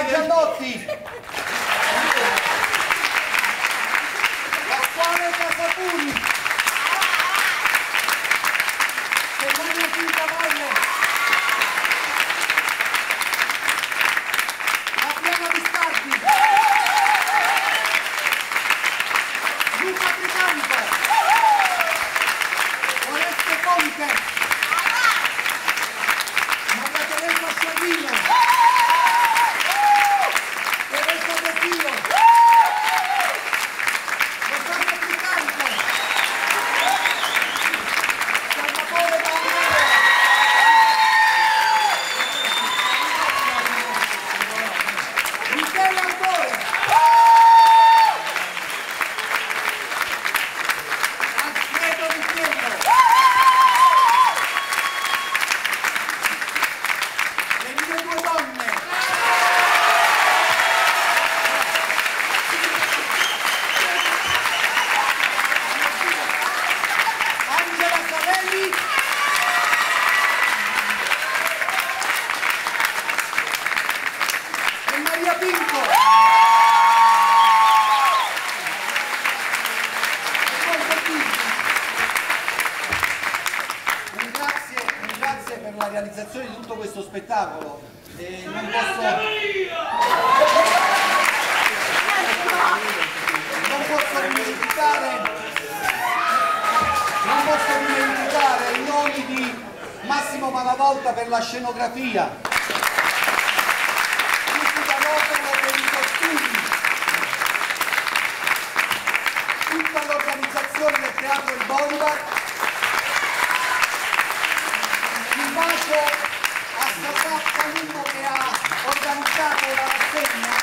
Giannotti, la squadra Casapuri, Stefano Quintavalle, Adriano Viscardi, Luca Tricampo, Oreste Ponte, Maria Teresa Sciavino, la realizzazione di tutto questo spettacolo. Non posso dimenticare i nomi di Massimo Malavolta per la scenografia, Tutti D'Alopolo per i costumi, tutta l'organizzazione del Teatro Il Bolivar, un bacio a Sasà Palumbo che ha organizzato la rassegna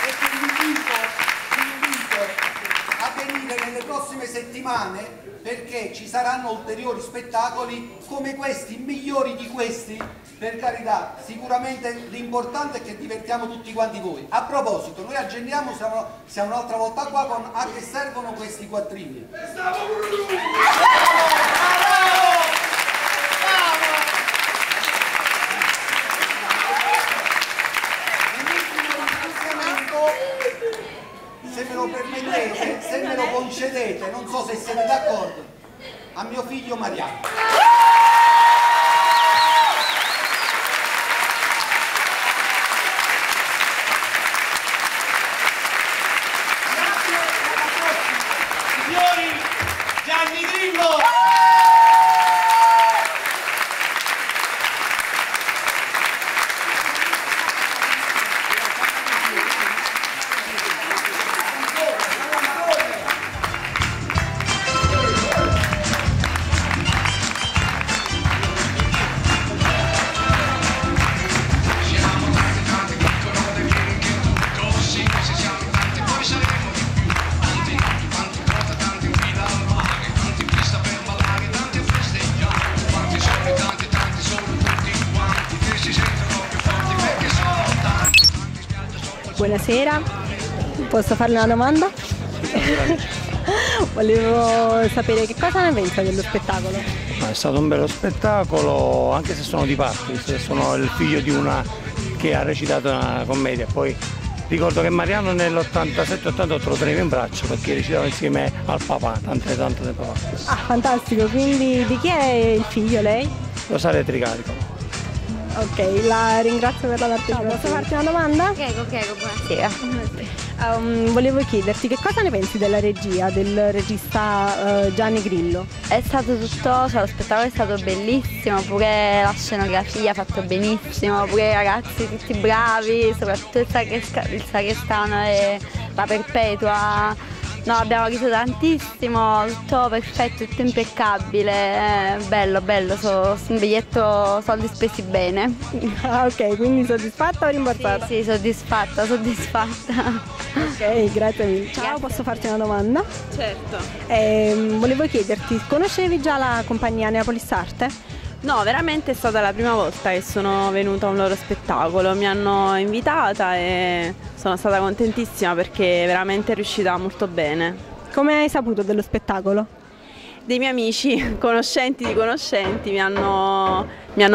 e che vi invito a venire nelle prossime settimane perché ci saranno ulteriori spettacoli come questi, migliori di questi, per carità. Sicuramente l'importante è che divertiamo tutti quanti voi. A proposito, noi a Genniamo siamo un'altra volta qua con A che servono questi quattrini. se me lo permettete, se me lo concedete, non so se siete d'accordo, a mio figlio Mariano. Signori, Gianni Grillo! Buonasera, posso farle una domanda? Volevo sapere che cosa ne pensa dello spettacolo. È stato un bello spettacolo, anche se sono di parte, se sono il figlio di una che ha recitato una commedia. Poi ricordo che Mariano nell'87-88 lo tenevo in braccio perché recitava insieme al papà, tante tempo fa. Ah, fantastico, quindi di chi è il figlio lei? Rosario Tricarico. Ok, la ringrazio per la partecipazione. Posso farti una domanda? Prego, buonasera. Volevo chiederti che cosa ne pensi della regia, del regista Gianni Grillo? È stato tutto, cioè lo spettacolo è stato bellissimo, pure la scenografia fatto benissimo, pure i ragazzi tutti bravi, soprattutto il Sagrestano e la Perpetua. No, abbiamo riso tantissimo, tutto perfetto, tutto impeccabile, bello, un biglietto, soldi spesi bene. Ah, ok, quindi soddisfatta o rimborsata? Sì, soddisfatta. Ok, grazie mille. Ciao, Grazie. posso farti una domanda? Certo. Volevo chiederti, conoscevi già la compagnia Neapolis Arte? No, veramente è stata la prima volta che sono venuta a un loro spettacolo, mi hanno invitata e sono stata contentissima perché veramente è riuscita molto bene. Come hai saputo dello spettacolo? Dei miei amici, conoscenti di conoscenti, mi hanno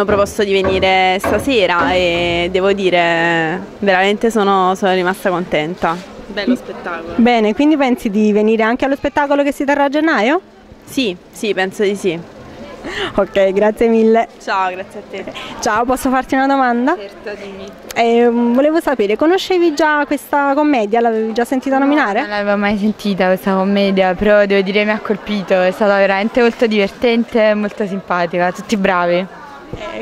proposto di venire stasera e devo dire, veramente sono rimasta contenta. Bello spettacolo. Bene, quindi pensi di venire anche allo spettacolo che si terrà a gennaio? Sì, penso di sì. Ok, grazie mille. Ciao, grazie a te. Ciao, posso farti una domanda? Certo, dimmi. Volevo sapere, conoscevi già questa commedia? L'avevi già sentita nominare? Non l'avevo mai sentita questa commedia, però devo dire mi ha colpito, è stata veramente molto divertente e molto simpatica, tutti bravi.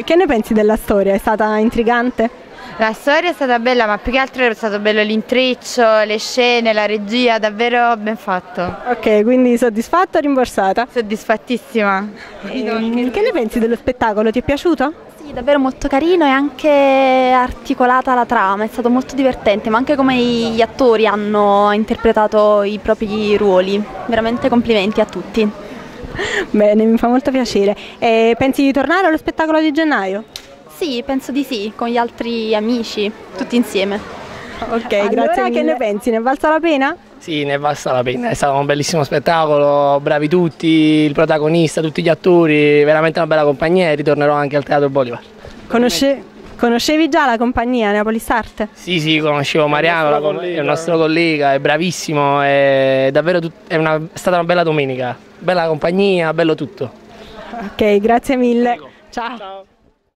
Che ne pensi della storia? È stata intrigante? La storia è stata bella, ma più che altro è stato bello l'intreccio, le scene, la regia, davvero ben fatto. Ok, quindi soddisfatta o rimborsata? Soddisfattissima. Che ne pensi dello spettacolo? Ti è piaciuto? Sì, davvero molto carino e anche articolata la trama, è stato molto divertente, ma anche come gli attori hanno interpretato i propri ruoli. Veramente complimenti a tutti. Bene, mi fa molto piacere. Pensi di tornare allo spettacolo di gennaio? Sì, penso di sì, con gli altri amici, tutti insieme. Ok, Allora, grazie mille. Che ne pensi? Ne è valsa la pena? Sì, ne basta la pena, è stato un bellissimo spettacolo, bravi tutti, il protagonista, tutti gli attori, veramente una bella compagnia e ritornerò anche al Teatro Bolivar. Conoscevi già la compagnia Neapolis Arte? Sì, conoscevo Mariano, è il nostro collega, è bravissimo, è davvero è stata una bella domenica, bella compagnia, bello tutto. Ok, grazie mille. Ciao.